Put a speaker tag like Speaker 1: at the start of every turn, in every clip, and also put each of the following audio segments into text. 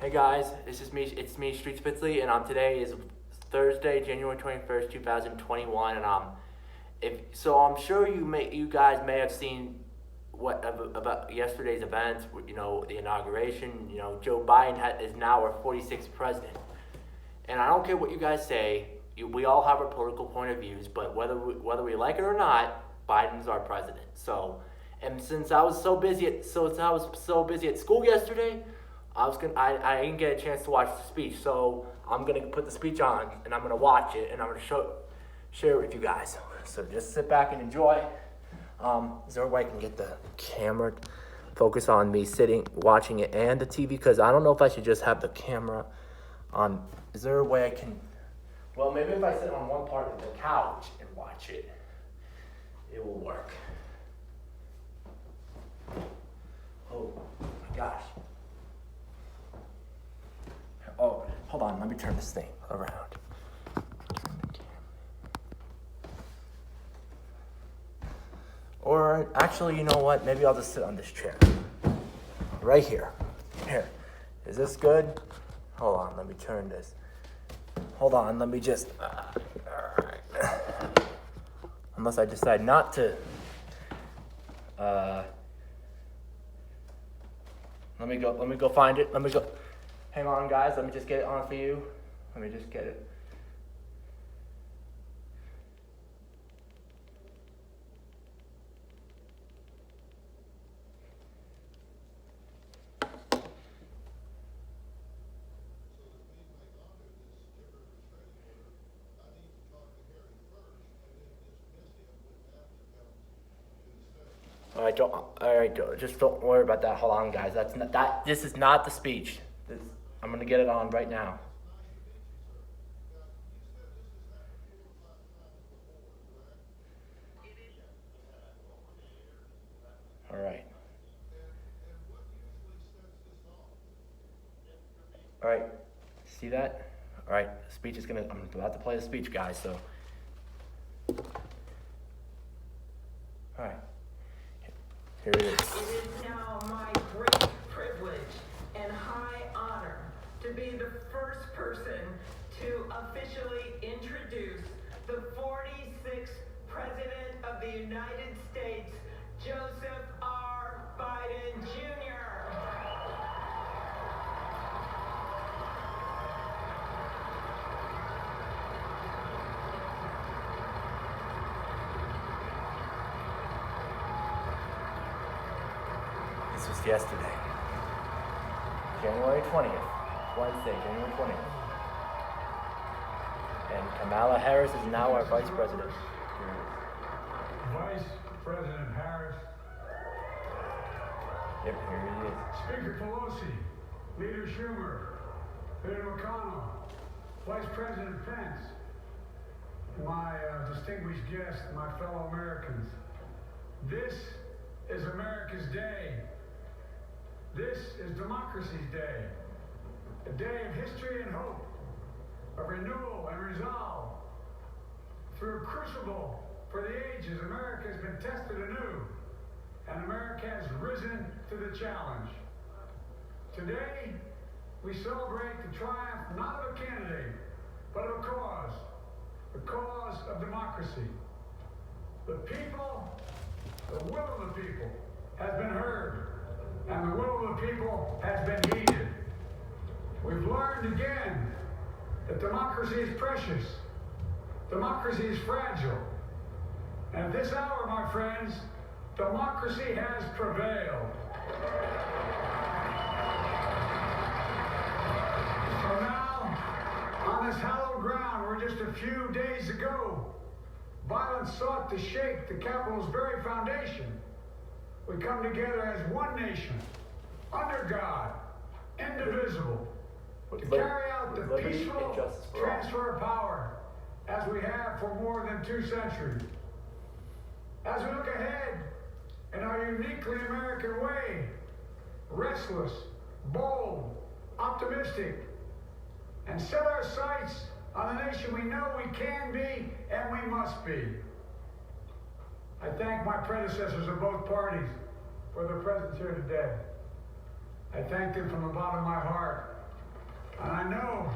Speaker 1: Hey guys, it's me, Street Spitzley, and today is Thursday, January 21st, 2021, and I'm sure you guys may have seen about yesterday's events. The inauguration. Joe Biden is now our 46th president, and I don't care what you guys say. We all have our political point of views, but whether we like it or not, Biden's our president. So, and since I was so busy at school yesterday, I didn't get a chance to watch the speech. So I'm gonna put the speech on and I'm gonna watch it and I'm gonna share it with you guys. So just sit back and enjoy. Is there a way I can get the camera focus on me sitting watching it and the TV? Because I don't know if I should just have the camera on. Is there a way I can? Well, maybe if I sit on one part of the couch and watch it, it will work. Oh my gosh. Oh, hold on, let me turn this thing around. Or actually, you know what? Maybe I'll just sit on this chair. Right here. Here. Is this good? Hold on, let me turn this. Hold on, let me just... Alright. Unless I decide not to... Let me go find it. Hang on, guys. Let me just get it on for you. Let me just get it. Just don't worry about that. Hold on, guys. This is not the speech. I'm gonna get it on right now. All right. All right. See that? All right. The speech is I'm about to play the speech, guys. So. All right. Here it is.
Speaker 2: It is now my great privilege and high honor to be the first person to officially introduce the 46th President of the United States, Joseph R. Biden, Jr.
Speaker 1: This was yesterday, January 20th, Wednesday, January 20th. And Kamala Harris is now our Vice President.
Speaker 3: Vice President Harris.
Speaker 1: Yep, here he is.
Speaker 3: Speaker Pelosi, Leader Schumer, Senator McConnell, Vice President Pence, and my distinguished guests, my fellow Americans. This is America's day. This is democracy's day, a day of history and hope, of renewal and resolve. Through a crucible for the ages, America has been tested anew, and America has risen to the challenge. Today, we celebrate the triumph not of a candidate, but of a cause, the cause of democracy. The people, the will of the people, has been heard. And the will of the people has been heeded. We've learned again that democracy is precious. Democracy is fragile. And at this hour, my friends, democracy has prevailed. So now, on this hallowed ground where just a few days ago, violence sought to shake the Capitol's very foundation, we come together as one nation, under God, indivisible, to carry out the peaceful transfer of power as we have for more than 2 centuries. As we look ahead in our uniquely American way, restless, bold, optimistic, and set our sights on the nation we know we can be and we must be. I thank my predecessors of both parties for their presence here today. I thank them from the bottom of my heart And I know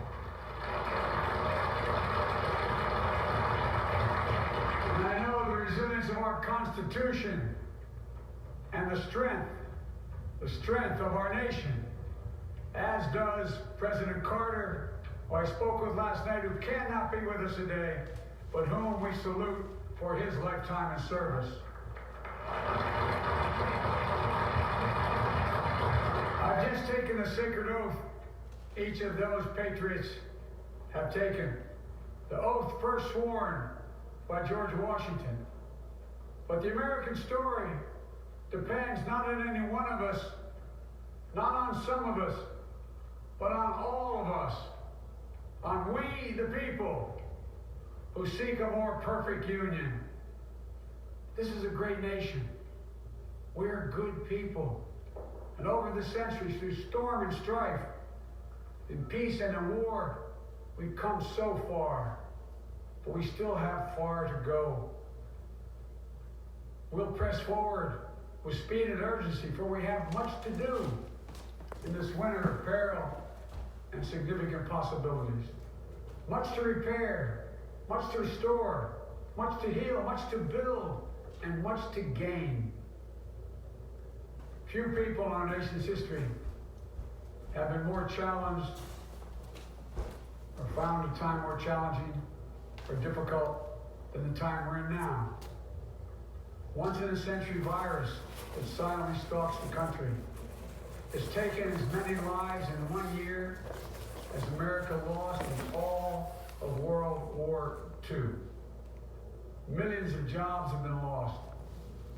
Speaker 3: the resilience of our Constitution and the strength of our nation, as does President Carter, who I spoke with last night, who cannot be with us today, but whom we salute for his lifetime in service. I've just taken the sacred oath each of those patriots have taken. The oath first sworn by George Washington. But the American story depends not on any one of us, not on some of us, but on all of us, on we the people who seek a more perfect union. This is a great nation. We're good people. And over the centuries, through storm and strife, in peace and in war, we've come so far, but we still have far to go. We'll press forward with speed and urgency, for we have much to do in this winter of peril and significant possibilities. Much to repair, much to restore, much to heal, much to build, and much to gain. Few people in our nation's history have been more challenged or found a time more challenging or difficult than the time we're in now. Once-in-a-century virus that silently stalks the country has taken as many lives in 1 year as America lost in all of World War II. Millions of jobs have been lost.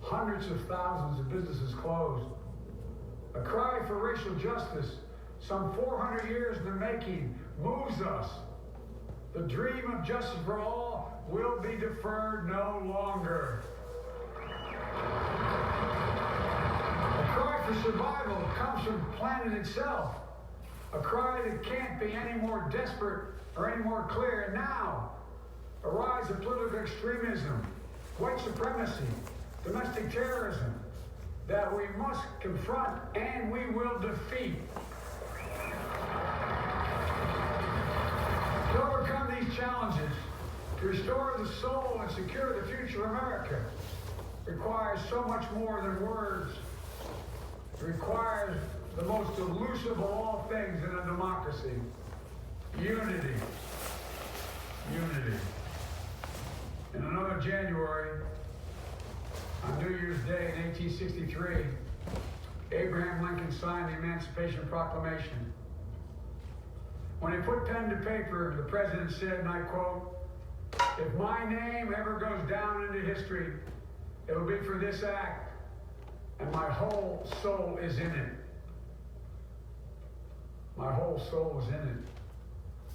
Speaker 3: Hundreds of thousands of businesses closed. A cry for racial justice, some 400 years in the making, moves us. The dream of justice for all will be deferred no longer. A cry for survival comes from the planet itself. A cry that can't be any more desperate or any more clear. And now, a rise of political extremism, white supremacy, domestic terrorism, that we must confront and we will defeat. To overcome these challenges, to restore the soul and secure the future of America, requires so much more than words. It requires the most elusive of all things in a democracy: unity. Unity. In another January, on New Year's Day in 1863, Abraham Lincoln signed the Emancipation Proclamation. When he put pen to paper, the president said, and I quote, "If my name ever goes down into history, it will be for this act, and my whole soul is in it." My whole soul is in it.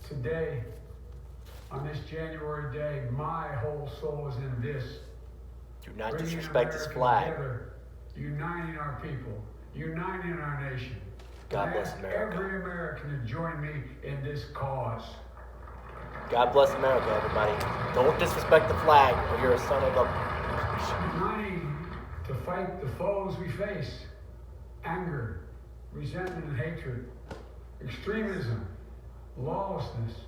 Speaker 3: Today, on this January day, my whole soul is in this.
Speaker 1: Do not
Speaker 3: Bringing
Speaker 1: disrespect this
Speaker 3: America
Speaker 1: flag.
Speaker 3: together, uniting our people, uniting our nation.
Speaker 1: God
Speaker 3: I
Speaker 1: bless
Speaker 3: ask
Speaker 1: America.
Speaker 3: every American to join me in this cause.
Speaker 1: God bless America, everybody. Don't disrespect the flag, or you're a son of a...
Speaker 3: Uniting to fight the foes we face: anger, resentment and hatred, extremism, lawlessness,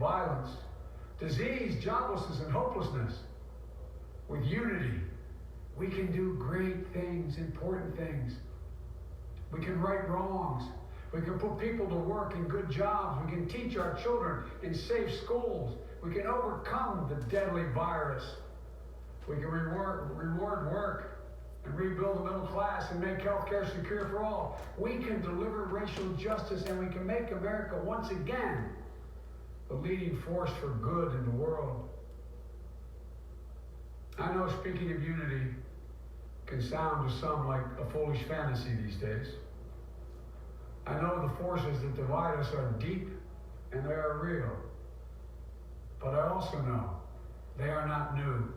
Speaker 3: violence, disease, joblessness, and hopelessness. With unity, we can do great things, important things. We can right wrongs. We can put people to work in good jobs. We can teach our children in safe schools. We can overcome the deadly virus. We can reward work and rebuild the middle class and make healthcare secure for all. We can deliver racial justice, and we can make America once again the leading force for good in the world. I know speaking of unity can sound to some like a foolish fantasy these days. I know the forces that divide us are deep and they are real. But I also know they are not new.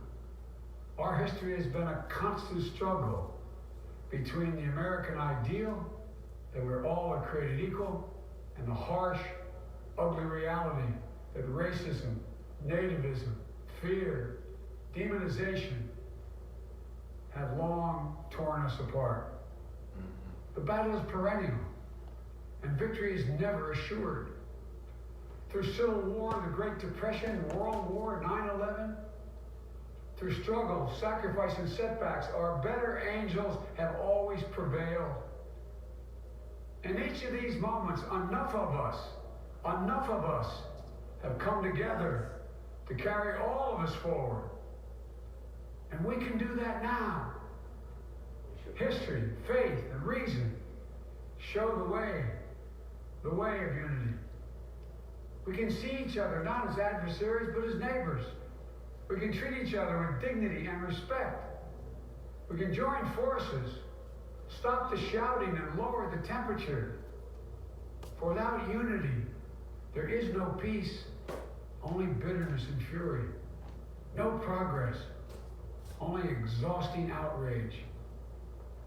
Speaker 3: Our history has been a constant struggle between the American ideal that we're all are created equal and the harsh, ugly reality that racism, nativism, fear, demonization have long torn us apart. The battle is perennial, and victory is never assured. through Civil War, the Great Depression, World War, 9/11, through struggle, sacrifice, and setbacks, our better angels have always prevailed. In each of these moments, enough of us have come together to carry all of us forward. And we can do that now. History, faith, and reason show the way of unity. We can see each other not as adversaries, but as neighbors. We can treat each other with dignity and respect. We can join forces, stop the shouting, and lower the temperature. For without unity, there is no peace, only bitterness and fury. No progress, only exhausting outrage.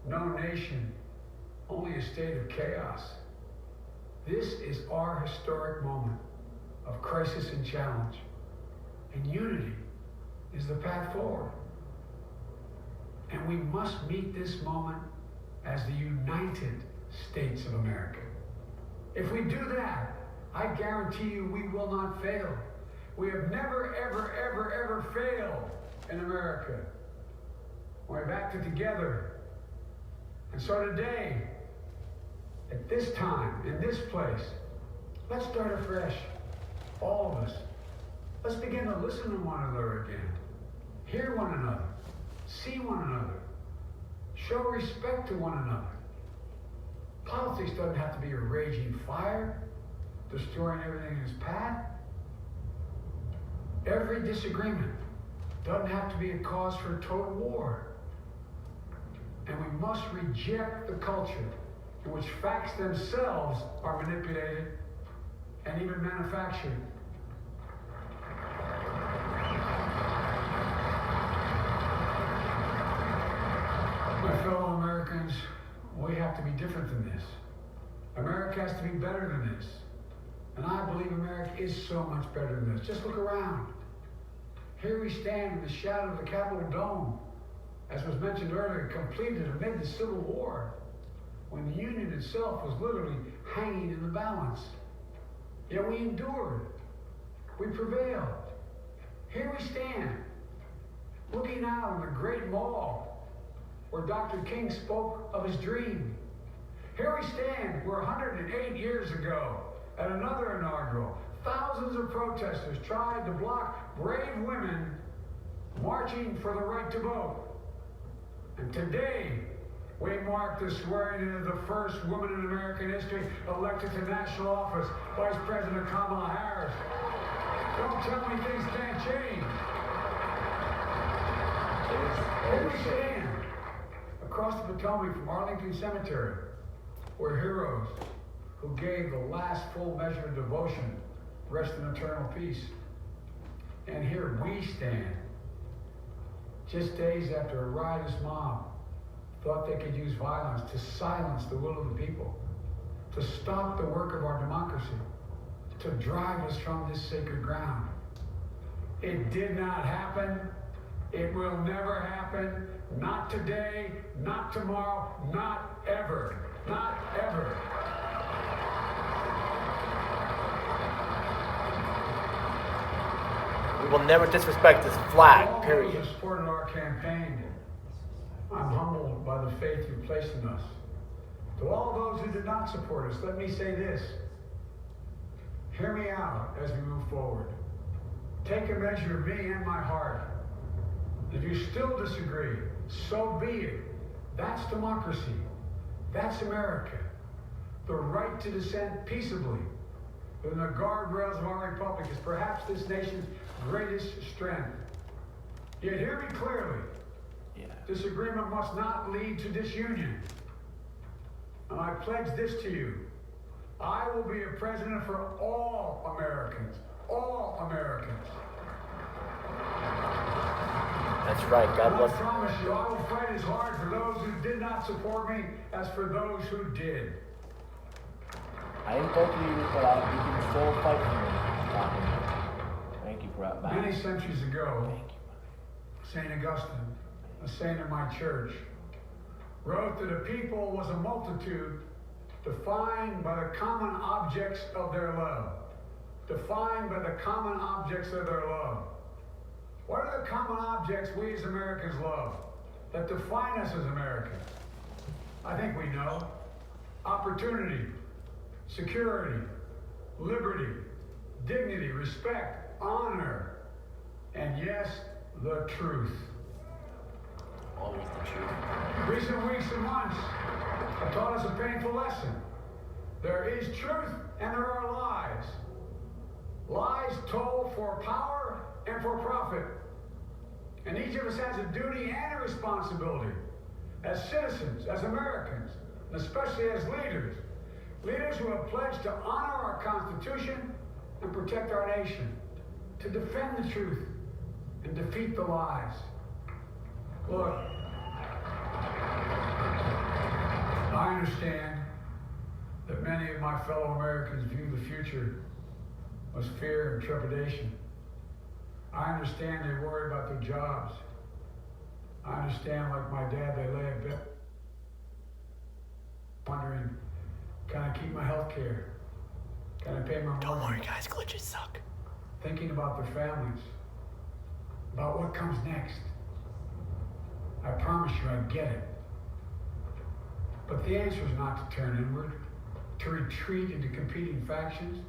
Speaker 3: No nation, only a state of chaos. This is our historic moment of crisis and challenge. And unity is the path forward. And we must meet this moment as the United States of America. If we do that, I guarantee you we will not fail. We have never, ever failed in America. We've acted together. And so today, at this time, in this place, let's start afresh. All of us. Let's begin to listen to one another again. Hear one another. See one another. Show respect to one another. Politics doesn't have to be a raging fire, destroying everything in its path. Every disagreement doesn't have to be a cause for a total war. And we must reject the culture in which facts themselves are manipulated and even manufactured. My fellow Americans, we have to be different than this. America has to be better than this. And I believe America is so much better than this. Just look around. Here we stand in the shadow of the Capitol Dome, as was mentioned earlier, completed amid the Civil War, when the Union itself was literally hanging in the balance. Yet we endured. We prevailed. Here we stand, looking out on the great mall where Dr. King spoke of his dream. Here we stand where 108 years ago, at another inaugural, thousands of protesters tried to block brave women marching for the right to vote. And today, we mark the swearing in of the first woman in American history elected to national office, Vice President Kamala Harris. Don't tell me things can't change. Here we stand, across the Potomac from Arlington Cemetery, where heroes who gave the last full measure of devotion rest in eternal peace. And here we stand, just days after a riotous mob thought they could use violence to silence the will of the people, to stop the work of our democracy, to drive us from this sacred ground. It did not happen. It will never happen. Not today, not tomorrow, not ever. Not ever.
Speaker 1: We will never disrespect this flag,
Speaker 3: All
Speaker 1: period.
Speaker 3: those who supported our campaign, I'm humbled by the faith you placed in us. To all those who did not support us, let me say this. Hear me out as we move forward. Take a measure of me and my heart. If you still disagree, so be it. That's democracy. That's America. The right to dissent peaceably within the guardrails of our republic is perhaps this nation's greatest strength. Yet hear me clearly. Disagreement must not lead to disunion. And I pledge this to you. I will be a president for all Americans. All Americans.
Speaker 1: That's right. God
Speaker 3: And
Speaker 1: bless.
Speaker 3: I promise you, I will fight as hard for those who did not support me as for those who did.
Speaker 1: I ain't talking to you, but you can still fight for me. Thank you for that, man.
Speaker 3: Many centuries ago,
Speaker 1: Thank you.
Speaker 3: St. Augustine, a saint of my church, wrote that a people was a multitude defined by the common objects of their love. defined by the common objects of their love. What are the common objects we as Americans love that define us as Americans? I think we know. Opportunity, security, liberty, dignity, respect, honor, and yes, the truth.
Speaker 1: Always the truth.
Speaker 3: Recent weeks and months have taught us a painful lesson. There is truth and there are lies. Lies told for power and for profit. And each of us has a duty and a responsibility as citizens, as Americans, and especially as leaders. Leaders who have pledged to honor our Constitution and protect our nation, to defend the truth and defeat the lies. Look, I understand that many of my fellow Americans view the future with fear and trepidation. I understand they worry about their jobs. I understand, like my dad, they lay a bit wondering, can I keep my health care? Can I pay my mortgage?
Speaker 1: Don't worry, guys, glitches suck.
Speaker 3: Thinking about their families, about what comes next. I promise you I get it. But the answer is not to turn inward, to retreat into competing factions,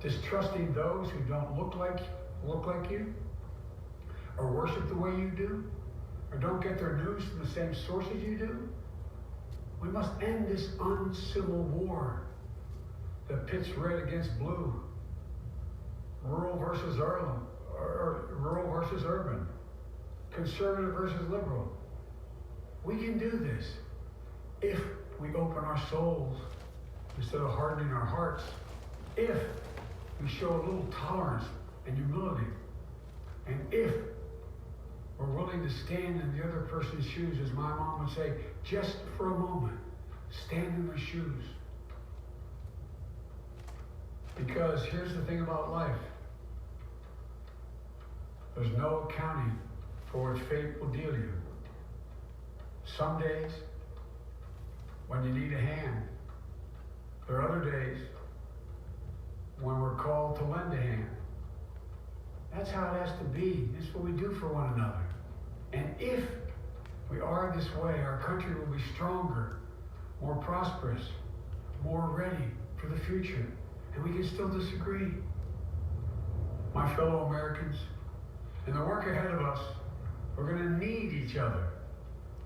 Speaker 3: distrusting those who don't look like you, or worship the way you do, or don't get their news from the same sources you do. We must end this uncivil war that pits red against blue, rural versus urban, conservative versus liberal. We can do this if we open our souls instead of hardening our hearts, if we show a little tolerance and humility, and if we're willing to stand in the other person's shoes, as my mom would say, just for a moment, stand in their shoes. Because here's the thing about life. There's no accounting for which fate will deal you. Some days, when you need a hand, there are other days when we're called to lend a hand. That's how it has to be. This is what we do for one another. And if we are this way, our country will be stronger, more prosperous, more ready for the future. And we can still disagree. My fellow Americans, in the work ahead of us, we're going to need each other.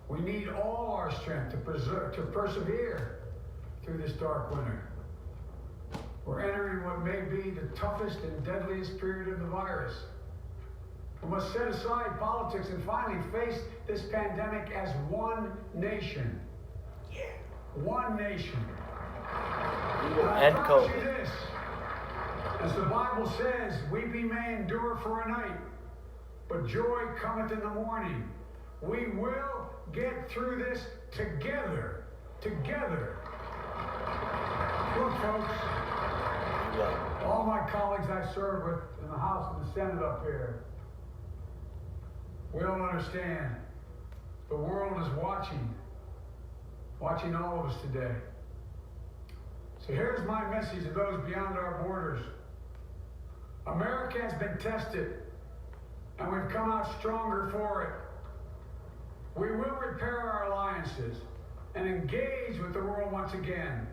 Speaker 3: We need all our strength to persevere through this dark winter. We're entering what may be the toughest and deadliest period of the virus. We must set aside politics and finally face this pandemic as one nation.
Speaker 1: Yeah.
Speaker 3: One nation.
Speaker 1: We will
Speaker 3: And
Speaker 1: end
Speaker 3: I promise you
Speaker 1: COVID.
Speaker 3: this, as the Bible says, weeping may endure for a night, but joy cometh in the morning. We will get through this together. Together. Look, folks, all my colleagues I serve with in the House and the Senate up here, we all understand the world is watching all of us today. So here's my message to those beyond our borders. America has been tested, and we've come out stronger for it. We will repair our alliances and engage with the world once again.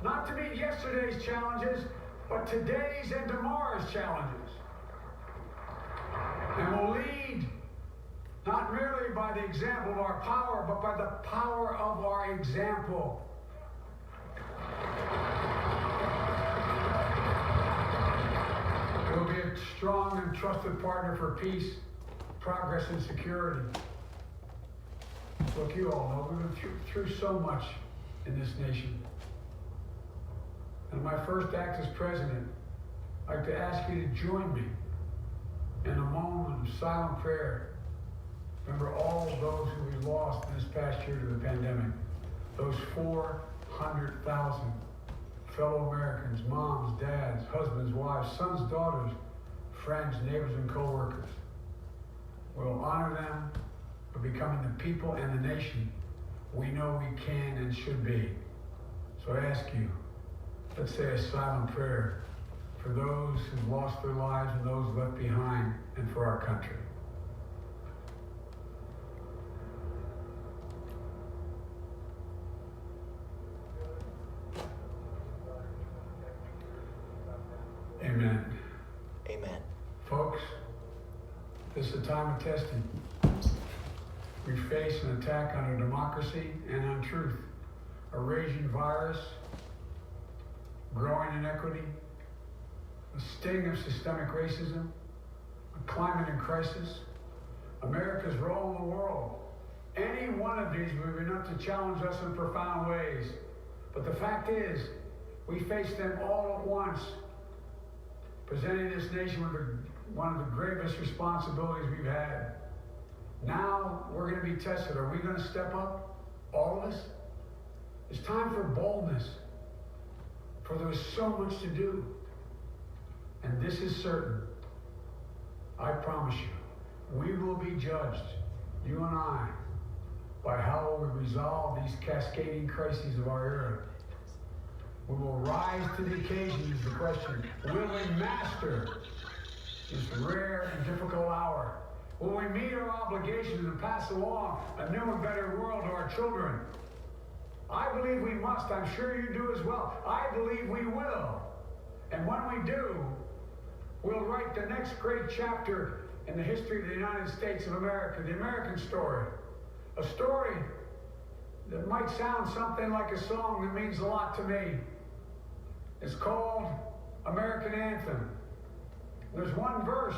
Speaker 3: Not to meet yesterday's challenges, but today's and tomorrow's challenges. And we'll lead not merely by the example of our power, but by the power of our example. We'll be a strong and trusted partner for peace, progress, and security. Look, you all know we've been through so much in this nation. And my first act as president, I'd like to ask you to join me in a moment of silent prayer. Remember all of those who we lost this past year to the pandemic. Those 400,000 fellow Americans, moms, dads, husbands, wives, sons, daughters, friends, neighbors, and co-workers. We'll honor them for becoming the people and the nation we know we can and should be. So I ask you, let's say a silent prayer for those who've lost their lives and those left behind, and for our country. Amen.
Speaker 1: Amen.
Speaker 3: Folks, this is a time of testing. We face an attack on our democracy and on truth, a raging virus, growing inequity, a sting of systemic racism, a climate in crisis, America's role in the world. Any one of these will be enough to challenge us in profound ways. But the fact is, we face them all at once, presenting this nation with one of the gravest responsibilities we've had. Now we're going to be tested. Are we going to step up? All of us? It's time for boldness, for there is so much to do. And this is certain. I promise you, we will be judged, you and I, by how we resolve these cascading crises of our era. We will rise to the occasion is the question. Will we master this rare and difficult hour? Will we meet our obligations and pass along a new and better world to our children? I believe we must. I'm sure you do as well. I believe we will. And when we do, we'll write the next great chapter in the history of the United States of America, the American story. A story that might sound something like a song that means a lot to me. It's called American Anthem. There's one verse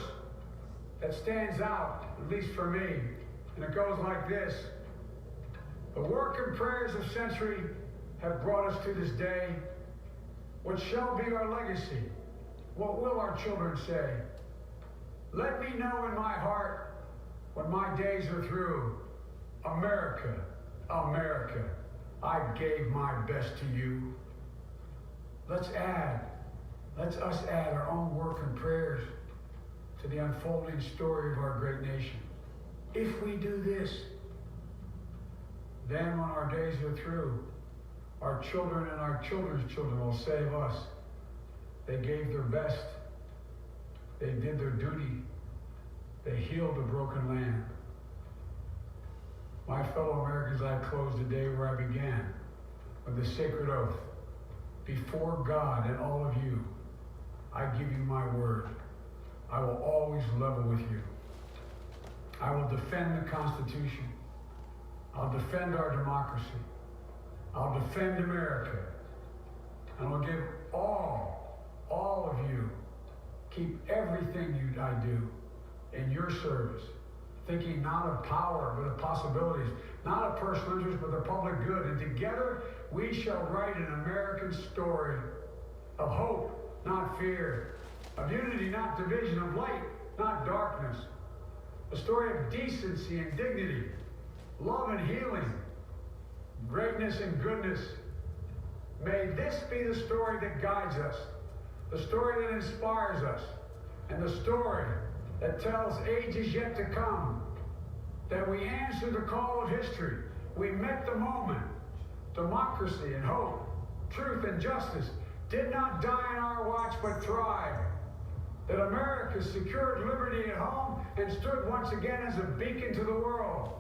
Speaker 3: that stands out, at least for me, and it goes like this. The work and prayers of century have brought us to this day. What shall be our legacy? What will our children say? Let me know in my heart when my days are through. America, America, I gave my best to you. Let's us add our own work and prayers to the unfolding story of our great nation. If we do this, then when our days are through, our children and our children's children will say of us, they gave their best, they did their duty, they healed a broken land. My fellow Americans, I close the day where I began, with the sacred oath. Before God and all of you, I give you my word. I will always level with you. I will defend the Constitution. I'll defend our democracy. I'll defend America. And I'll give all of you, keep everything I do in your service, thinking not of power, but of possibilities, not of personal interest, but the public good. And together, we shall write an American story of hope, not fear, of unity, not division, of light, not darkness, a story of decency and dignity, love and healing, greatness and goodness. May this be the story that guides us, the story that inspires us, and the story that tells ages yet to come that we answered the call of history. We met the moment. Democracy and hope, truth and justice did not die in our watch but thrived. That America secured liberty at home and stood once again as a beacon to the world.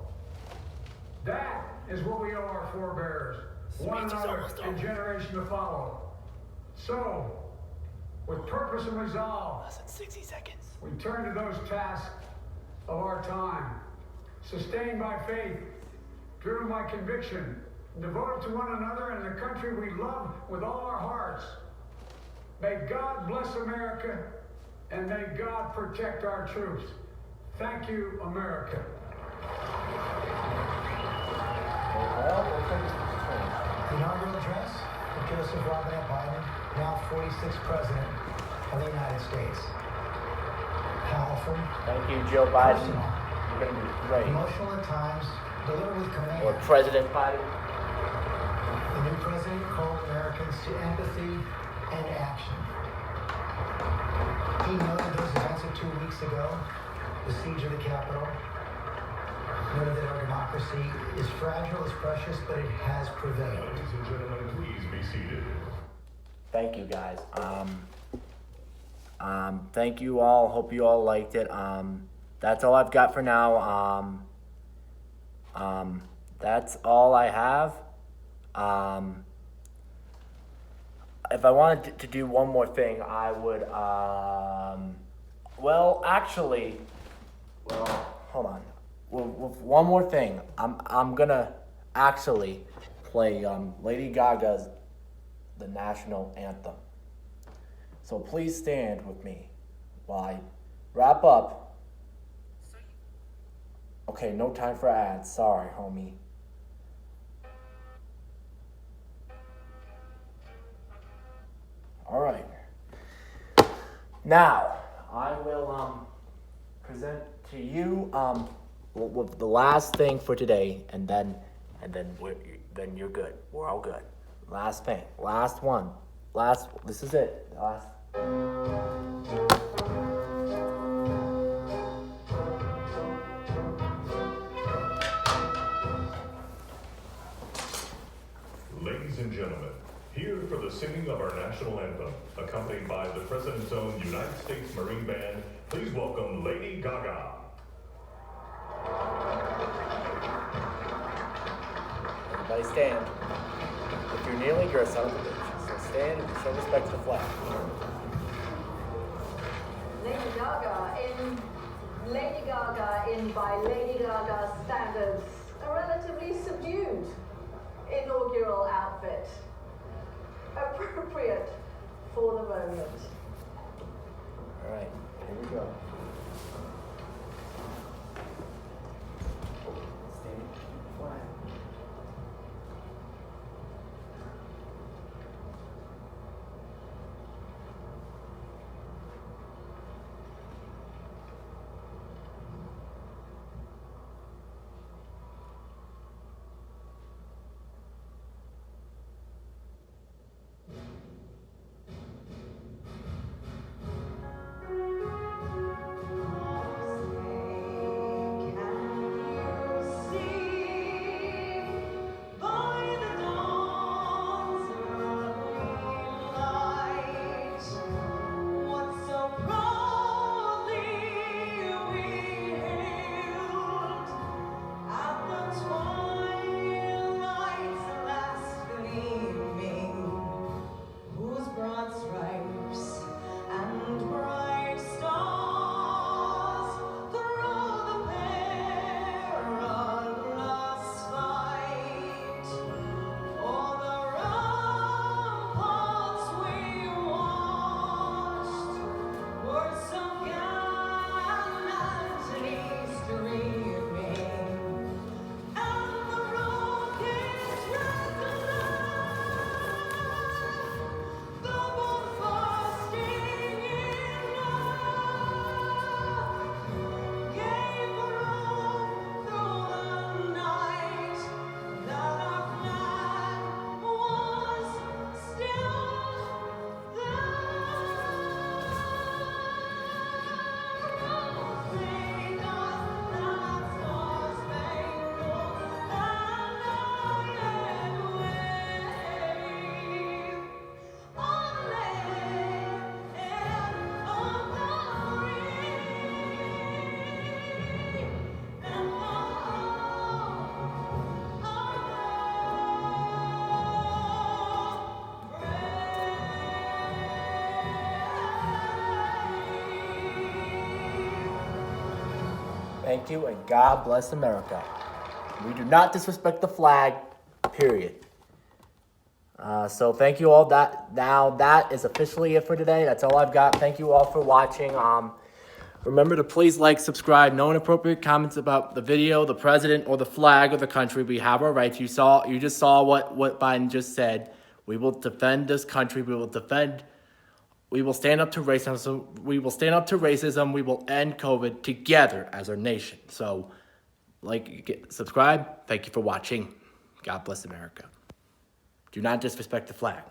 Speaker 3: That is what we owe our forebears, one another and generation to follow. So, with purpose and resolve,
Speaker 1: Less than 60 seconds.
Speaker 3: we turn to those tasks of our time, sustained by faith, driven by conviction, devoted to one another and the country we love with all our hearts. May God bless America, and may God protect our troops. Thank you, America.
Speaker 4: The inaugural address of Joseph Robinette Biden, now 46th President of the United States. Powerful,
Speaker 1: Thank you, Joe Biden.
Speaker 4: personal,
Speaker 1: You're going to be great.
Speaker 4: emotional at times, delivered with command.
Speaker 1: Or President Biden.
Speaker 4: The new president called Americans to empathy and action. He noted those events of 2 weeks ago, the siege of the Capitol, noted that our democracy is fragile, is precious, but it has prevailed.
Speaker 5: Ladies and gentlemen, please be seated.
Speaker 1: Thank you, guys. Thank you all. Hope you all liked it. That's all I've got for now. That's all I have. If I wanted to do one more thing, I would, well, hold on. With one more thing, I'm gonna actually play Lady Gaga's the national anthem. So please stand with me while I wrap up. Okay, no time for ads. Sorry, homie. All right. Now, I will present to you with the last thing for today, and then you're good. We're all good. Last thing, last one, this is it. Last.
Speaker 5: Ladies and gentlemen, here for the singing of our national anthem, accompanied by the President's own United States Marine Band, please welcome Lady Gaga.
Speaker 1: Everybody stand. If you're kneeling, you're a son of a bitch. So stand and show respect to the flag.
Speaker 6: Lady Gaga in by Lady Gaga standards, a relatively subdued inaugural outfit, appropriate for the moment.
Speaker 1: All right, here we go. Stand flag. Thank you, and God bless America. We do not disrespect the flag, period. So thank you all. That is officially it for today. That's all I've got. Thank you all for watching. Remember to please like, subscribe. No inappropriate comments about the video, the president, or the flag of the country. We have our rights. You just saw what Biden just said. We will defend this country. We will stand up to racism. We will stand up to racism. We will end COVID together as our nation. So, subscribe. Thank you for watching. God bless America. Do not disrespect the flag.